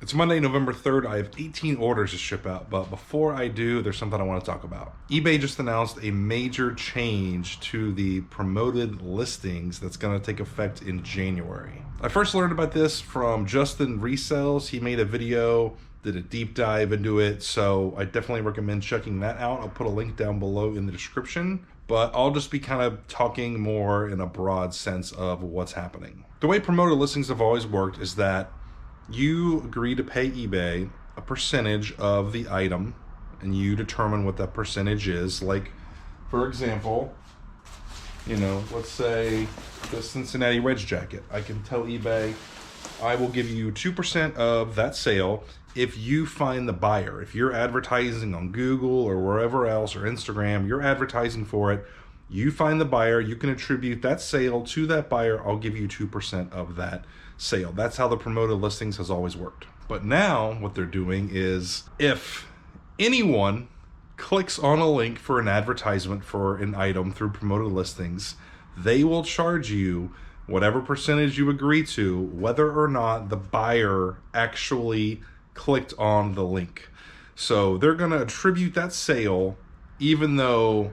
It's Monday, November 3rd. I have 18 orders to ship out, but before I do, there's something I want to talk about. eBay just announced a major change to the promoted listings that's going to take effect in January. I first learned about this from Justin Resales. He made a video, did a deep dive into it, so I definitely recommend checking that out. I'll put a link down below in the description, but I'll just be kind of talking more in a broad sense of what's happening. The way promoted listings have always worked is that you agree to pay eBay a percentage of the item, and you determine what that percentage is. Like, for example, let's say the Cincinnati Reds jacket. I can tell eBay, I will give you 2% of that sale if you find the buyer. If you're advertising on Google or wherever else, or Instagram, you're advertising for it, you find the buyer, you can attribute that sale to that buyer, I'll give you 2% of that sale. That's how the promoted listings has always worked. But now what they're doing is, if anyone clicks on a link for an advertisement for an item through promoted listings, they will charge you whatever percentage you agree to, whether or not the buyer actually clicked on the link. So they're going to attribute that sale even though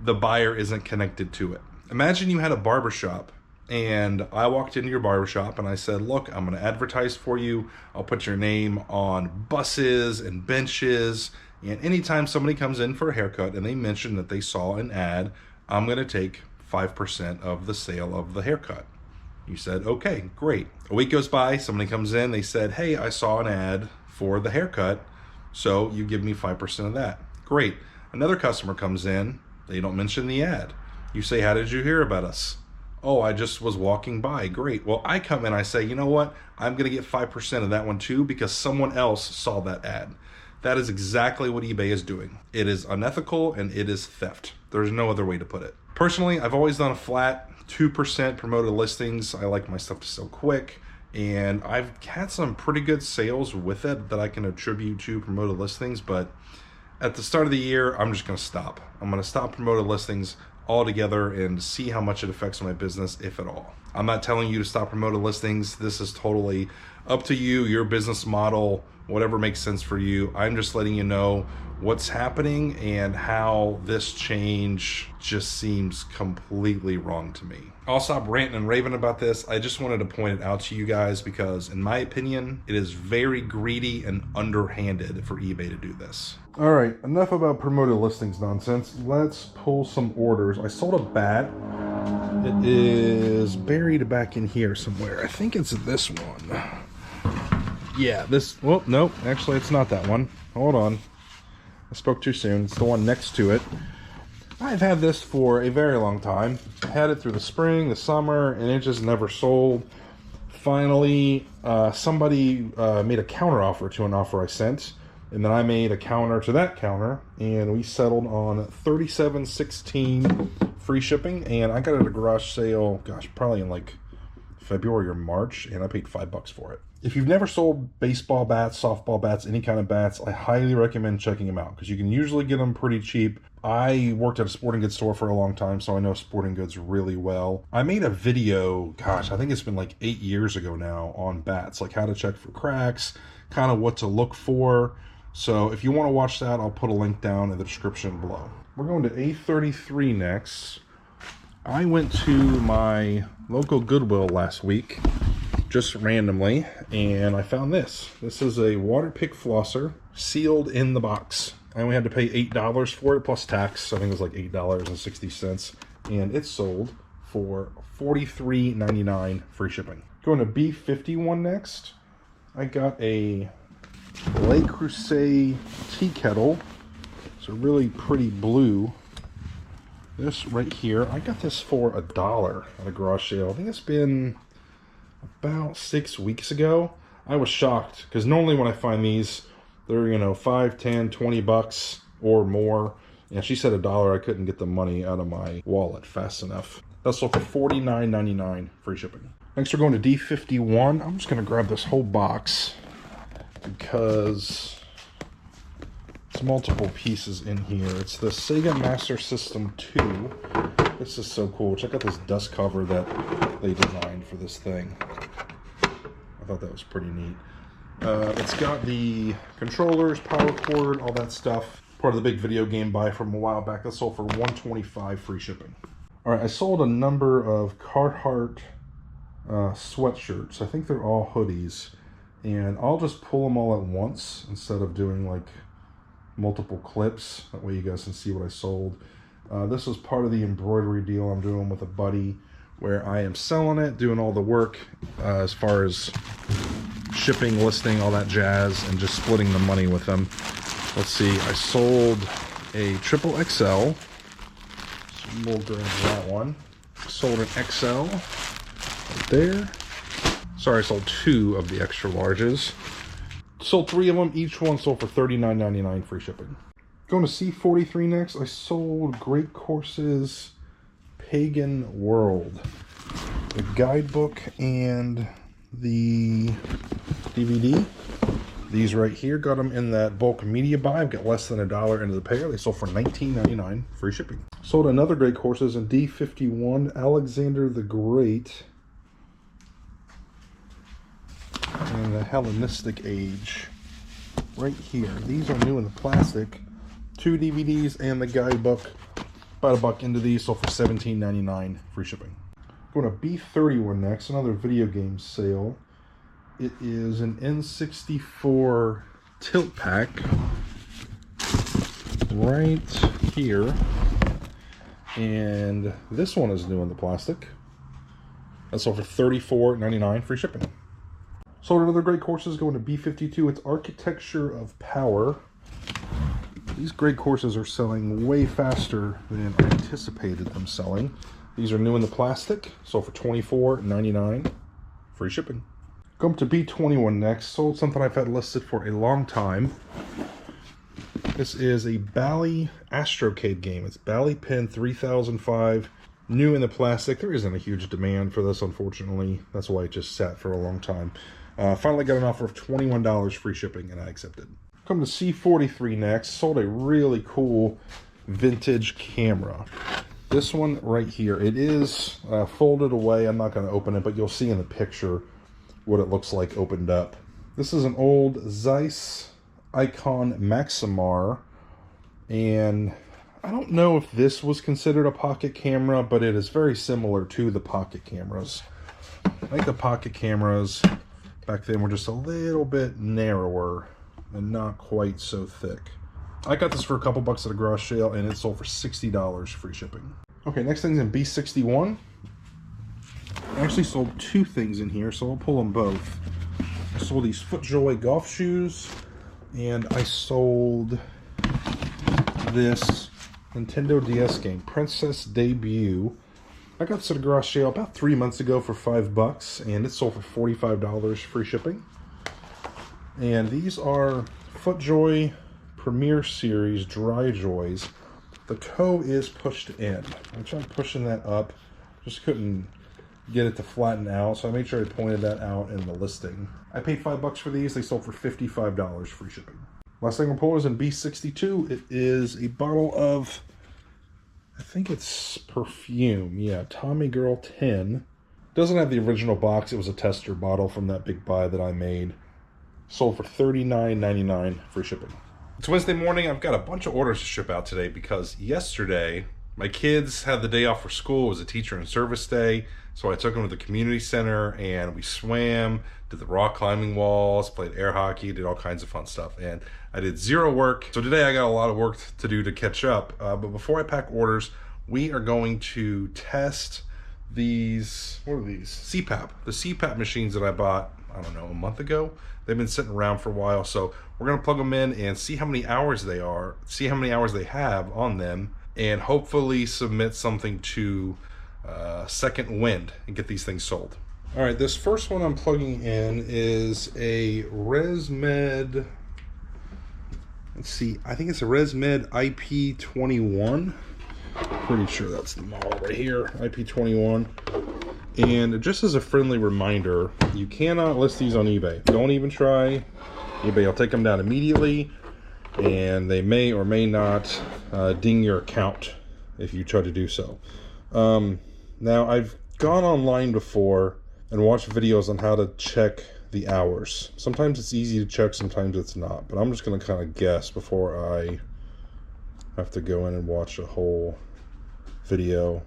the buyer isn't connected to it. Imagine you had a barbershop and I walked into your barbershop and I said, look, I'm going to advertise for you. I'll put your name on buses and benches. And anytime somebody comes in for a haircut and they mention that they saw an ad, I'm going to take 5% of the sale of the haircut. You said, okay, great. A week goes by, somebody comes in, they said, hey, I saw an ad for the haircut, so you give me 5% of that. Great. Another customer comes in, they don't mention the ad. You say, how did you hear about us? Oh, I just was walking by. Great. Well, I come in, I say, you know what? I'm going to get 5% of that one too because someone else saw that ad. That is exactly what eBay is doing. It is unethical and it is theft. There's no other way to put it. Personally, I've always done a flat 2% promoted listings. I like my stuff to sell quick, and I've had some pretty good sales with it that I can attribute to promoted listings, but at the start of the year, I'm just going to stop. I'm going to stop promoted listings altogether and see how much it affects my business, if at all. I'm not telling you to stop promoted listings. This is totally up to you, your business model, whatever makes sense for you. I'm just letting you know what's happening and how this change just seems completely wrong to me. I'll stop ranting and raving about this. I just wanted to point it out to you guys because, in my opinion, it is very greedy and underhanded for eBay to do this. All right, enough about promoted listings nonsense. Let's pull some orders. I sold a bat. It is buried back in here somewhere. I think it's this one. Yeah, this, well, nope, actually it's not that one. Hold on. I spoke too soon. It's the one next to it. I've had this for a very long time. I had it through the spring, the summer, and it just never sold. Finally, somebody made a counter offer to an offer I sent, and then I made a counter to that counter, and we settled on $37.16 free shipping, and I got it at a garage sale, gosh, probably in like February or March, and I paid $5 for it. If you've never sold baseball bats, softball bats, any kind of bats, I highly recommend checking them out because you can usually get them pretty cheap. I worked at a sporting goods store for a long time, so I know sporting goods really well. I made a video, gosh, I think it's been like 8 years ago now, on bats, like how to check for cracks, kind of what to look for. So if you want to watch that, I'll put a link down in the description below. We're going to A33 next. I went to my local Goodwill last week, just randomly, and I found this. This is a water pick flosser, sealed in the box. I only had to pay $8 for it, plus tax. I think it was like $8.60, and it sold for $43.99 free shipping. Going to B51 next. I got a Le Creuset tea kettle. It's a really pretty blue. This right here, I got this for $1 at a garage sale. I think it's been about 6 weeks ago. I was shocked because normally when I find these, they're, 5, 10, 20 bucks or more. And she said $1. I couldn't get the money out of my wallet fast enough. That sold for $49.99 free shipping. Next we're going to D51. I'm just going to grab this whole box because it's multiple pieces in here. It's the Sega Master System 2. This is so cool. Check out this dust cover that they designed for this thing. I thought that was pretty neat. It's got the controllers, power cord, all that stuff. Part of the big video game buy from a while back. That sold for $125 free shipping. All right, I sold a number of Carhartt sweatshirts. I think they're all hoodies. And I'll just pull them all at once instead of doing like multiple clips. That way you guys can see what I sold. This was part of the embroidery deal I'm doing with a buddy, where I am selling it, doing all the work as far as shipping, listing, all that jazz, and just splitting the money with them. Let's see, I sold a triple XL. So we'll grab that one. Sold an XL right there. Sorry, I sold 2 of the extra larges. Sold 3 of them. Each one sold for $39.99 free shipping. Going to C43 next. I sold Great Courses Pagan World, the guidebook and the DVD. These right here, got them in that bulk media buy. I've got less than $1 into the pair. They sold for $19.99 free shipping. Sold another Great Courses in D51 Alexander the Great and the Hellenistic Age right here. These are new in the plastic. 2 DVDs and the guidebook. About $1 into these, sold for $17.99 free shipping. Going to B31 next, another video game sale. It is an N64 tilt pack right here. And this one is new in the plastic. That's sold for $34.99 free shipping. Sold another Great Courses, going to B52. It's Architecture of Power. These Great Courses are selling way faster than I anticipated them selling. These are new in the plastic, sold for $24.99 free shipping. Come to B21 next. Sold something I've had listed for a long time. This is a Bally Astrocade game. It's Bally Pin 3005, new in the plastic. There isn't a huge demand for this, unfortunately. That's why it just sat for a long time. Finally got an offer of $21 free shipping, and I accepted. Come to C43 next. Sold a really cool vintage camera. This one right here. It is folded away. I'm not going to open it, but you'll see in the picture what it looks like opened up. This is an old Zeiss Icon Maximar, and I don't know if this was considered a pocket camera, but it is very similar to the pocket cameras. I think the pocket cameras back then were just a little bit narrower and not quite so thick. I got this for a couple bucks at a garage sale, and it sold for $60 free shipping. Okay, next thing's in B61. I actually sold 2 things in here, so I'll pull them both. I sold these FootJoy golf shoes, and I sold this Nintendo DS game, Princess Debut. I got this at a garage sale about 3 months ago for $5, and it sold for $45 free shipping. And these are FootJoy Premier Series Dry Joys. The toe is pushed in. I tried pushing that up, just couldn't get it to flatten out, so I made sure I pointed that out in the listing. I paid $5 for these. They sold for $55 free shipping. Last thing we'll pull is in B62. It is a bottle of, I think it's perfume. Yeah, Tommy Girl 10. Doesn't have the original box. It was a tester bottle from that big buy that I made. Sold for $39.99 free shipping. It's Wednesday morning. I've got a bunch of orders to ship out today because yesterday my kids had the day off for school. It was a teacher and service day. So I took them to the community center and we swam, did the rock climbing walls, played air hockey, did all kinds of fun stuff. And I did 0 work. So today I got a lot of work to do to catch up. But before I pack orders, we are going to test these, what are these? CPAP. The CPAP machines that I bought, I don't know, a month ago. They've been sitting around for a while. So we're gonna plug them in and see how many hours they are, see how many hours they have on them, and hopefully submit something to Second Wind and get these things sold. All right, this first one I'm plugging in is a ResMed, let's see, I think it's a ResMed IP21. Pretty sure that's the model right here, IP21. And just as a friendly reminder, you cannot list these on eBay. Don't even try. eBay will take them down immediately, and they may or may not ding your account if you try to do so. Now, I've gone online before and watched videos on how to check the the hours. Sometimes it's easy to check, sometimes it's not. But I'm just going to kind of guess before I have to go in and watch a whole video.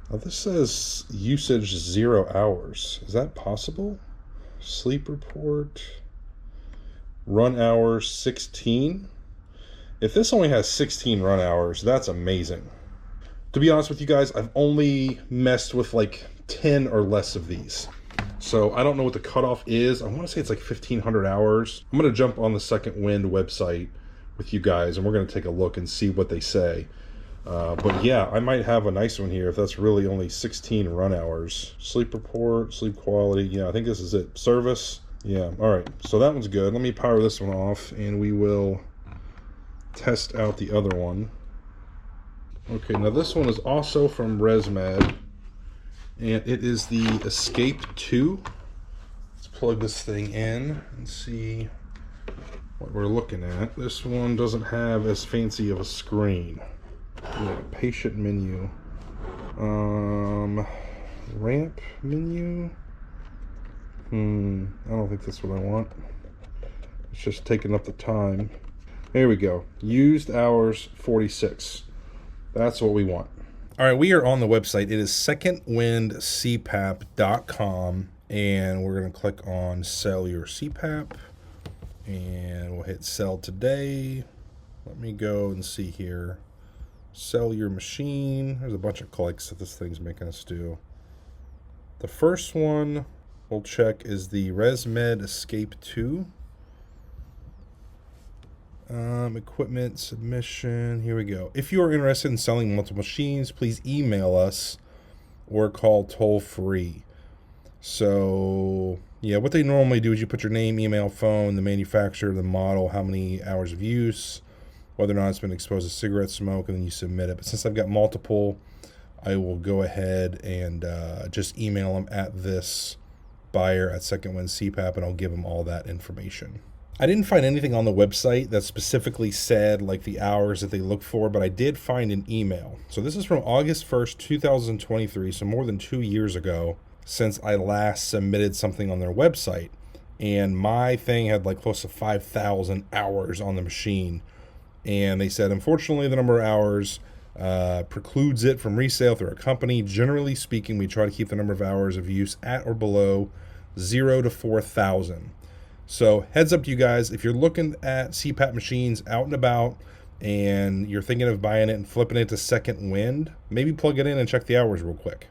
Now this says usage 0 hours. Is that possible? Sleep report. Run hours 16. If this only has 16 run hours, that's amazing. To be honest with you guys, I've only messed with like 10 or less of these. So I don't know what the cutoff is. I want to say it's like 1,500 hours. I'm going to jump on the Second Wind website with you guys, and we're going to take a look and see what they say. But yeah, I might have a nice one here if that's really only 16 run hours. Sleep report, sleep quality. Yeah, I think this is it. Service. Yeah, all right. So that one's good. Let me power this one off, and we will test out the other one. Okay, now this one is also from ResMed, and it is the Escape 2. Let's plug this thing in and see what we're looking at. This one doesn't have as fancy of a screen. Yeah, patient menu. Ramp menu. I don't think that's what I want. It's just taking up the time. There we go. Used hours 46. That's what we want. All right, we are on the website. It is secondwindcpap.com, and we're going to click on sell your CPAP, and we'll hit sell today. Let me go and see here. Sell your machine. There's a bunch of clicks that this thing's making us do. The first one we'll check is the ResMed Escape 2. Equipment submission. Here we go. If you are interested in selling multiple machines, please email us or call toll free. So yeah, what they normally do is you put your name, email, phone, the manufacturer, the model, how many hours of use, whether or not it's been exposed to cigarette smoke, and then you submit it. But since I've got multiple, I will go ahead and just email them at this buyer at Second Wind CPAP, and I'll give them all that information. I didn't find anything on the website that specifically said like the hours that they look for, but I did find an email. So this is from August 1st, 2023, so more than 2 years ago since I last submitted something on their website. And my thing had like close to 5,000 hours on the machine. And they said, unfortunately, the number of hours precludes it from resale through our company. Generally speaking, we try to keep the number of hours of use at or below 0 to 4,000. So heads up to you guys, if you're looking at CPAP machines out and about and you're thinking of buying it and flipping it to Second Wind, maybe plug it in and check the hours real quick.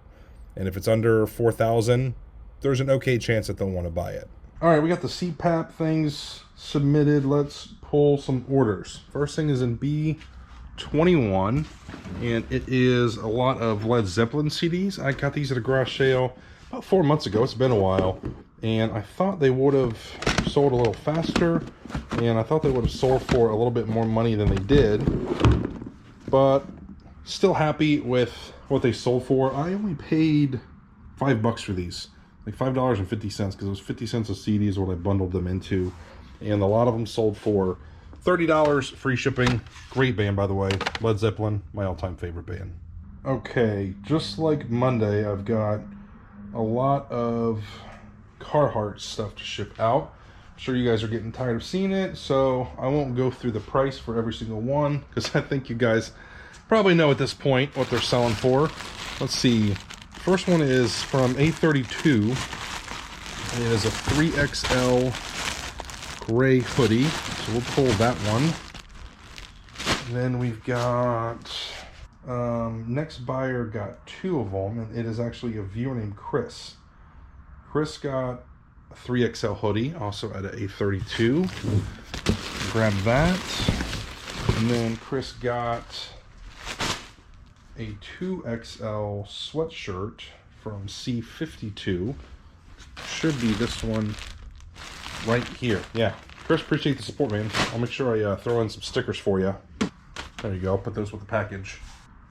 And if it's under 4,000, there's an okay chance that they'll want to buy it. All right, we got the CPAP things submitted. Let's pull some orders. First thing is in B21, and it is a lot of Led Zeppelin CDs. I got these at a garage sale about 4 months ago. It's been a while. And I thought they would have sold a little faster, and I thought they would have sold for a little bit more money than they did, but still happy with what they sold for. I only paid $5 for these, like $5.50, because it was 50 cents a CD is what I bundled them into, and a lot of them sold for $30 free shipping. Great band, by the way. Led Zeppelin, my all-time favorite band. Okay, just like Monday, I've got a lot of Carhartt stuff to ship out. I'm sure you guys are getting tired of seeing it, so I won't go through the price for every single one, because I think you guys probably know at this point what they're selling for. Let's see. First one is from A32. It is a 3XL gray hoodie, so we'll pull that one. And then we've got next buyer got 2 of them, and it is actually a viewer named Chris. Chris got a 3XL hoodie, also at an A32. Grab that. And then Chris got a 2XL sweatshirt from C52. Should be this one right here. Yeah. Chris, appreciate the support, man. I'll make sure I throw in some stickers for you. There you go. Put those with the package.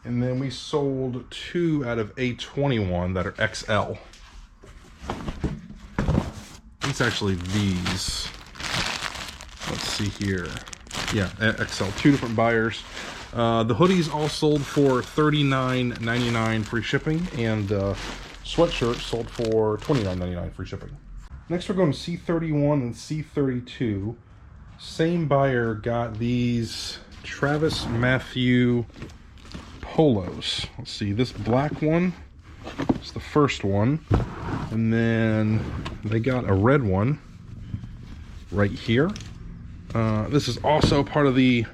And then we sold 2 out of A21 that are XL. It's actually these. Let's see here. Yeah, XL. 2 different buyers. The hoodies all sold for $39.99 free shipping, and sweatshirt sold for $29.99 free shipping. Next we're going to C31 and C32. Same buyer got these Travis Matthew polos. Let's see, this black one is the first one, and then they got a red one right here. This is also part of the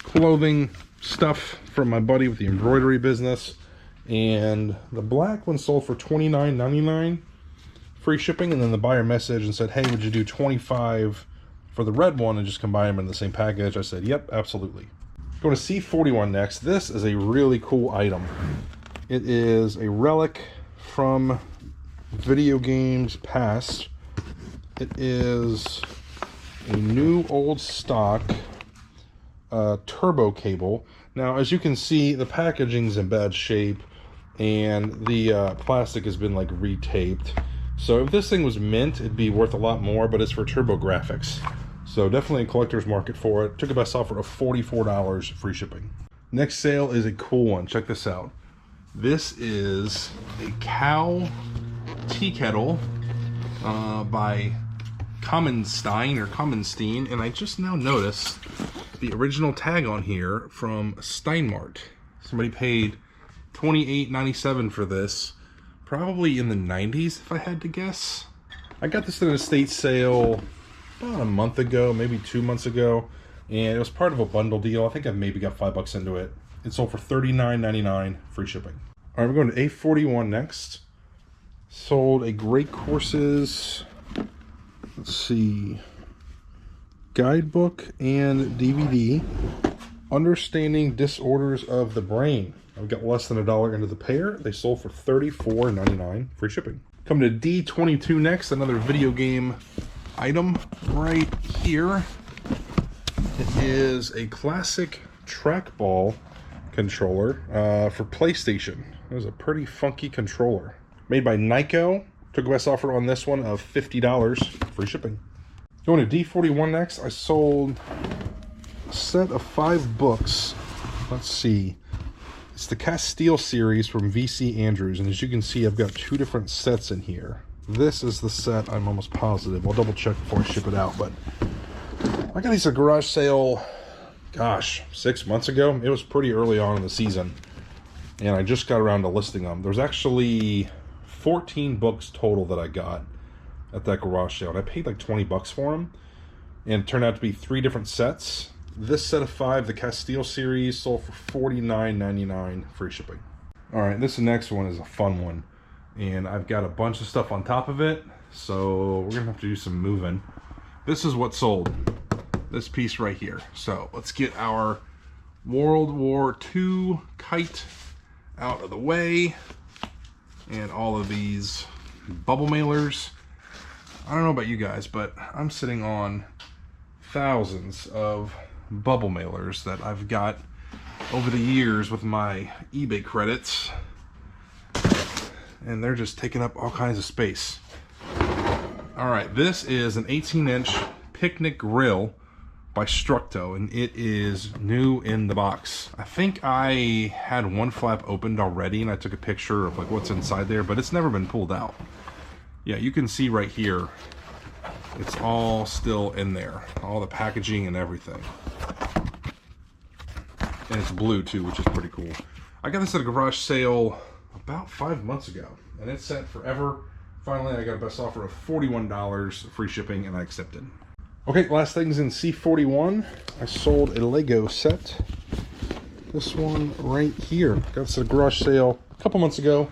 clothing stuff from my buddy with the embroidery business, and the black one sold for $29.99 free shipping, and then the buyer messaged and said, hey, would you do $25 for the red one and just combine them in the same package? I said, yep, absolutely. Going to C41 next. This is a really cool item. It is a relic from video games past. It is a new old stock turbo cable. Now, as you can see, the packaging's in bad shape and the plastic has been like retaped. So if this thing was mint, it'd be worth a lot more, but it's for turbo graphics. So definitely a collector's market for it. Took a best offer of $44 free shipping. Next sale is a cool one. Check this out. This is a cow tea kettle by Commonstein, and I just now noticed the original tag on here from Steinmart. Somebody paid $28.97 for this, probably in the 90s if I had to guess. I got this in an estate sale about a month ago, maybe 2 months ago, and it was part of a bundle deal. I think I maybe got $5 into it. It sold for $39.99 free shipping. All right, we're going to A41 next. Sold a Great Courses, let's see, guidebook and DVD, Understanding Disorders of the Brain. I've got less than $1 into the pair. They sold for $34.99 free shipping. Coming to D22 next, another video game item right here. It is a classic trackball controller for PlayStation. It was a pretty funky controller. Made by Nyko. Took a best offer on this one of $50 free shipping. Going to D41 next, I sold a set of 5 books. Let's see. It's the Castile series from VC Andrews, and as you can see, I've got 2 different sets in here. This is the set, I'm almost positive. I'll double check before I ship it out, but I got these at a garage sale, gosh, 6 months ago. It was pretty early on in the season, and I just got around to listing them. There's actually 14 books total that I got at that garage sale, and I paid like $20 for them, and it turned out to be 3 different sets. This set of 5, the Castile series, sold for $49.99 free shipping. All right, this next one is a fun one, and I've got a bunch of stuff on top of it, so we're gonna have to do some moving. This is what sold, this piece right here. So let's get our World War II kite out of the way, and all of these bubble mailers. I don't know about you guys, but I'm sitting on thousands of bubble mailers that I've got over the years with my eBay credits, and they're just taking up all kinds of space. All right, this is an 18-inch picnic grill by Structo, and it is new in the box. I think I had one flap opened already, and I took a picture of like what's inside there, but it's never been pulled out. Yeah, you can see right here, it's all still in there, all the packaging and everything. And it's blue too, which is pretty cool. I got this at a garage sale about 5 months ago, and it's set forever. Finally, I got a best offer of $41 free shipping, and I accepted. Okay, last thing's in C41. I sold a Lego set. This one right here. Got this at a garage sale a couple months ago.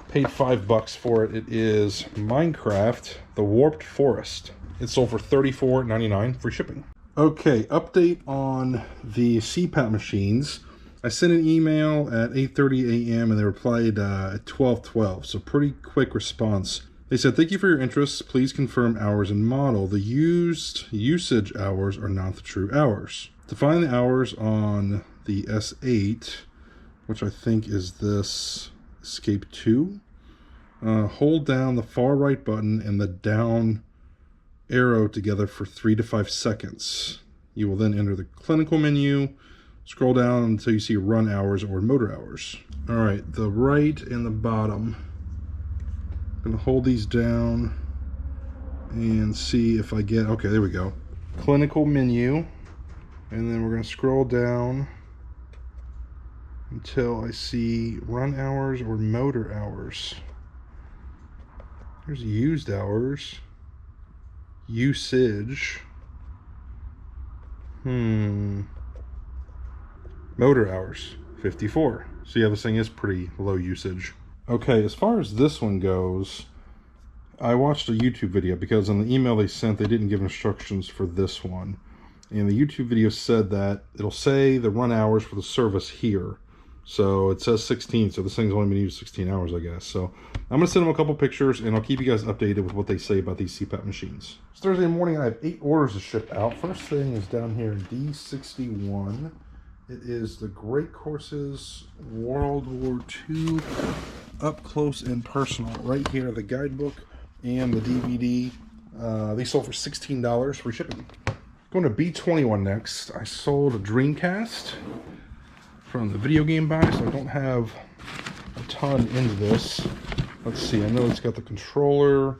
Paid $5 for it. It is Minecraft, The Warped Forest. It sold for $34.99 free shipping. Okay, update on the CPAP machines. I sent an email at 8:30 a.m. and they replied at 12:12, so pretty quick response. They said, thank you for your interest. Please confirm hours and model. The used usage hours are not the true hours. To find the hours on the S8, which I think is this Escape 2, hold down the far right button and the down arrow together for 3 to 5 seconds. You will then enter the clinical menu, scroll down until you see run hours or motor hours. All right, the right and the bottom. I'm gonna hold these down and see if I get, okay, there we go. Clinical menu, and then we're gonna scroll down until I see run hours or motor hours. There's used hours, usage, motor hours, 54. So yeah, this thing is pretty low usage. Okay, as far as this one goes, I watched a YouTube video because in the email they sent, they didn't give instructions for this one. And the YouTube video said that it'll say the run hours for the service here. So it says 16, so this thing's only been used 16 hours, I guess. So I'm going to send them a couple pictures, and I'll keep you guys updated with what they say about these CPAP machines. It's Thursday morning, and I have 8 orders to ship out. First thing is down here in D61. It is the Great Courses World War II up close and personal. Right here, the guidebook and the DVD. They sold for $16, free shipping. Going to B21 next. I sold a Dreamcast from the video game buy, so I don't have a ton into this. Let's see, I know it's got the controller,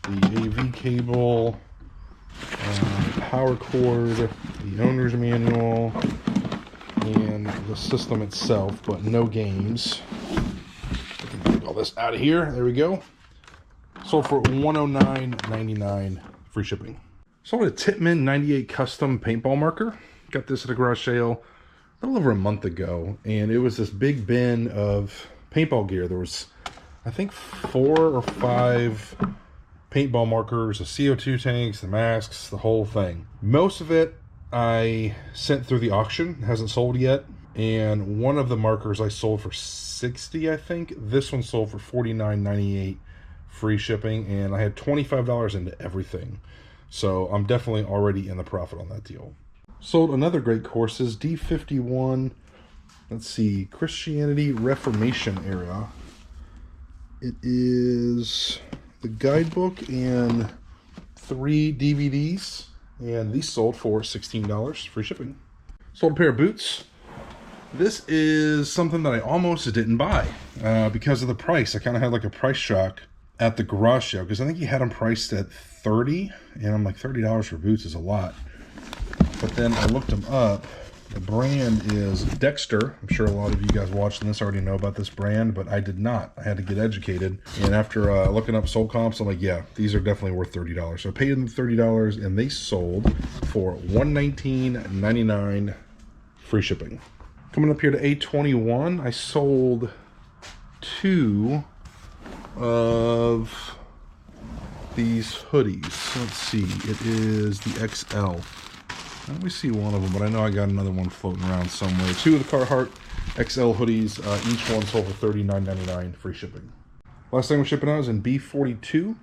the AV cable, power cord, the owner's manual, and the system itself, but no games. I can take all this out of here. There we go. Sold for $109.99, free shipping. Sold a Tippmann 98 custom paintball marker. Got this at a garage sale a little over a month ago, and it was this big bin of paintball gear. There was, I think, 4 or 5 paintball markers, the CO2 tanks, the masks, the whole thing. Most of it I sent through the auction, it hasn't sold yet, and one of the markers I sold for $60, I think. This one sold for $49.98, free shipping, and I had $25 into everything. So I'm definitely already in the profit on that deal. Sold another Great Courses, D51, let's see, Christianity Reformation era. It is the guidebook and 3 DVDs, and these sold for $16, free shipping. Sold a pair of boots. This is something that I almost didn't buy because of the price. I kind of had like a price shock at the garage sale because I think he had them priced at $30, and I'm like, $30 for boots is a lot. But then I looked them up. The brand is Dexter. I'm sure a lot of you guys watching this already know about this brand, but I did not. I had to get educated. And after looking up sold comps, I'm like, yeah, these are definitely worth $30. So I paid them $30, and they sold for $119.99, free shipping. Coming up here to A21, I sold 2 of these hoodies. Let's see, it is the XL. I only see one of them, but I know I got another one floating around somewhere. 2 of the Carhartt XL hoodies, each one sold for $39.99, free shipping. Last thing we're shipping out is in B42.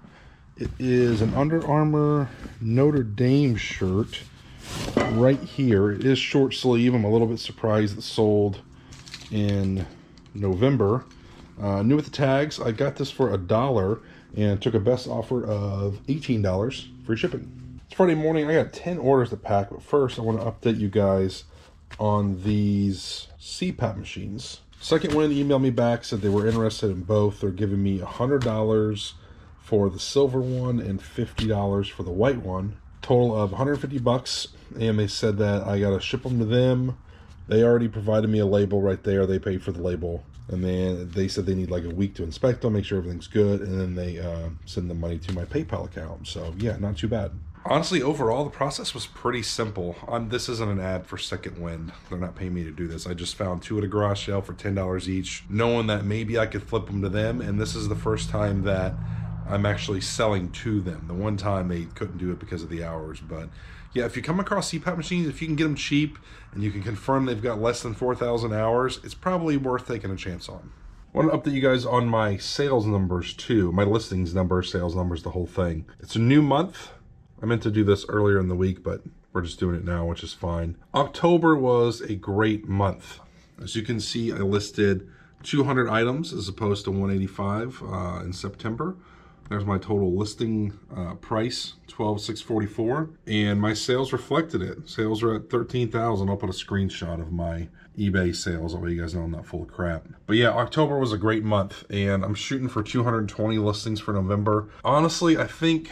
It is an Under Armour Notre Dame shirt right here. It is short sleeve. I'm a little bit surprised it sold in November. New with the tags. I got this for $1 and took a best offer of $18, free shipping. It's Friday morning. I got 10 orders to pack, but first I want to update you guys on these CPAP machines. Second Wind emailed me back, said they were interested in both. They're giving me $100 for the silver one and $50 for the white one. Total of $150, and they said that I gotta ship them to them. They already provided me a label right there. They paid for the label, and then they said they need like a week to inspect them, make sure everything's good, and then they send the money to my PayPal account. So yeah, not too bad. Honestly, overall, the process was pretty simple. This isn't an ad for Second Wind. They're not paying me to do this. I just found 2 at a garage sale for $10 each, knowing that maybe I could flip them to them, and this is the first time that I'm actually selling to them. The one time they couldn't do it because of the hours, but yeah, if you come across CPAP machines, if you can get them cheap and you can confirm they've got less than 4,000 hours, it's probably worth taking a chance on. I want to update you guys on my sales numbers too, my listings numbers, sales numbers, the whole thing. It's a new month. I meant to do this earlier in the week, but we're just doing it now, which is fine. October was a great month. As you can see, I listed 200 items as opposed to 185 in September. There's my total listing price, $12,644, and my sales reflected it. Sales are at 13,000. I'll put a screenshot of my eBay sales. That way you guys know I'm not full of crap. But yeah, October was a great month, and I'm shooting for 220 listings for November. Honestly, I think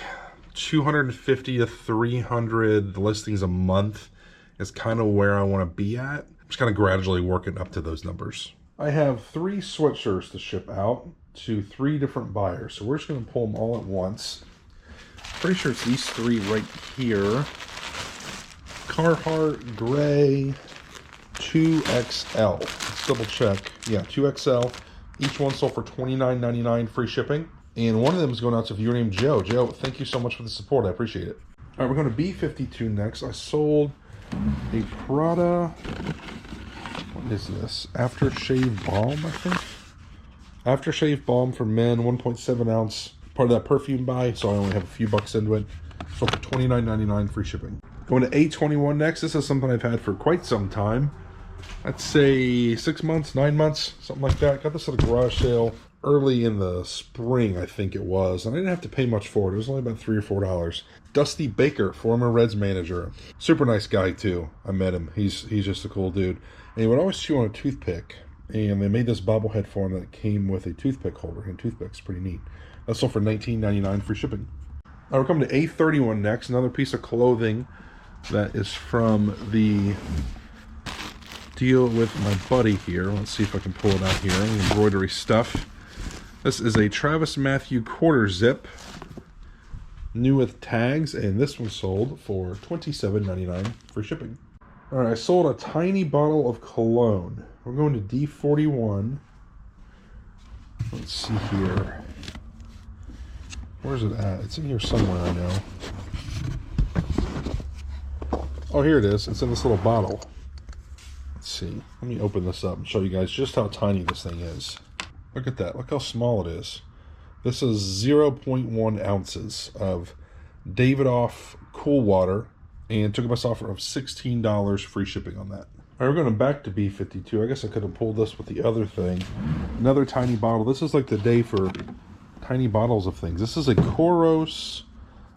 250 to 300 listings a month is kind of where I want to be at. Just kind of gradually working up to those numbers. I have 3 sweatshirts to ship out to 3 different buyers. So we're just going to pull them all at once. Pretty sure it's these 3 right here. Carhartt Gray 2XL. Let's double check. Yeah, 2XL. Each one sold for $29.99 free shipping. And one of them is going out to a viewer named Joe. Joe, thank you so much for the support. I appreciate it. All right, we're going to B52 next. I sold a Prada. What is this? Aftershave Balm, I think. Aftershave Balm for men, 1.7 ounce. Part of that perfume buy, so I only have a few bucks into it. So for $29.99 free shipping. Going to A21 next. This is something I've had for quite some time. I'd say 6 months, 9 months, something like that. Got this at a garage sale early in the spring, I think it was. And I didn't have to pay much for it. It was only about $3 or $4. Dusty Baker, former Reds manager. Super nice guy, too. I met him. He's just a cool dude. And he would always chew on a toothpick. And they made this bobblehead for him that came with a toothpick holder. And toothpick's pretty neat. That sold for $19.99 free shipping. Now we're coming to A31 next. Another piece of clothing that is from the deal with my buddy here. Let's see if I can pull it out here. The embroidery stuff. This is a Travis Matthew quarter zip. New with tags. And this one sold for $27.99 free shipping. Alright, I sold a tiny bottle of cologne. We're going to D41. Let's see here. Where's it at? It's in here somewhere, I know. Oh, here it is. It's in this little bottle. Let's see. Let me open this up and show you guys just how tiny this thing is. Look at that. Look how small it is. This is 0.1 ounces of Davidoff cool water, and took us offer of $16 free shipping on that. All right, we're going back to B52. I guess I could have pulled this with the other thing. Another tiny bottle. This is like the day for tiny bottles of things. This is a Koros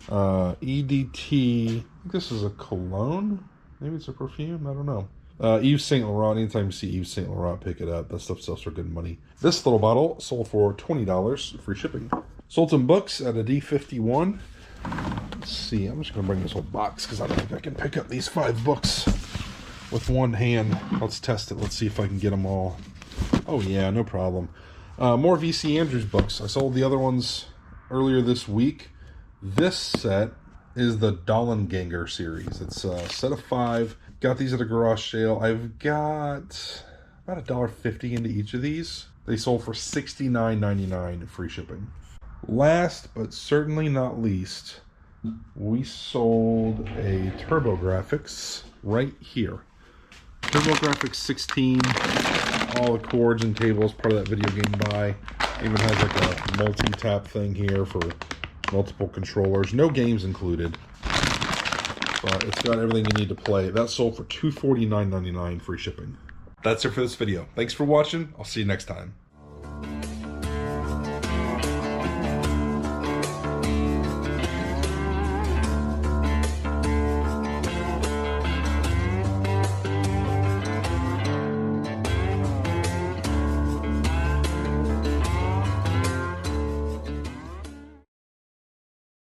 EDT. I think this is a cologne. Maybe it's a perfume. I don't know. Yves Saint Laurent. Anytime you see Yves Saint Laurent, pick it up. That stuff sells for good money. This little bottle sold for $20 free shipping. Sold some books at a D51. Let's see. I'm just going to bring this whole box because I don't think I can pick up these 5 books with one hand. Let's test it. Let's see if I can get them all. Oh yeah, no problem. More VC Andrews books. I sold the other ones earlier this week. This set is the Dollenganger series. It's a set of 5. Got these at a garage sale. I've got about $1.50 into each of these. They sold for $69.99 free shipping. Last but certainly not least, we sold a TurboGrafx right here. TurboGrafx 16. All the cords and tables, part of that video game buy. Even has like a multi-tap thing here for multiple controllers. No games included. But it's got everything you need to play. That sold for $249.99 free shipping. That's it for this video. Thanks for watching. I'll see you next time.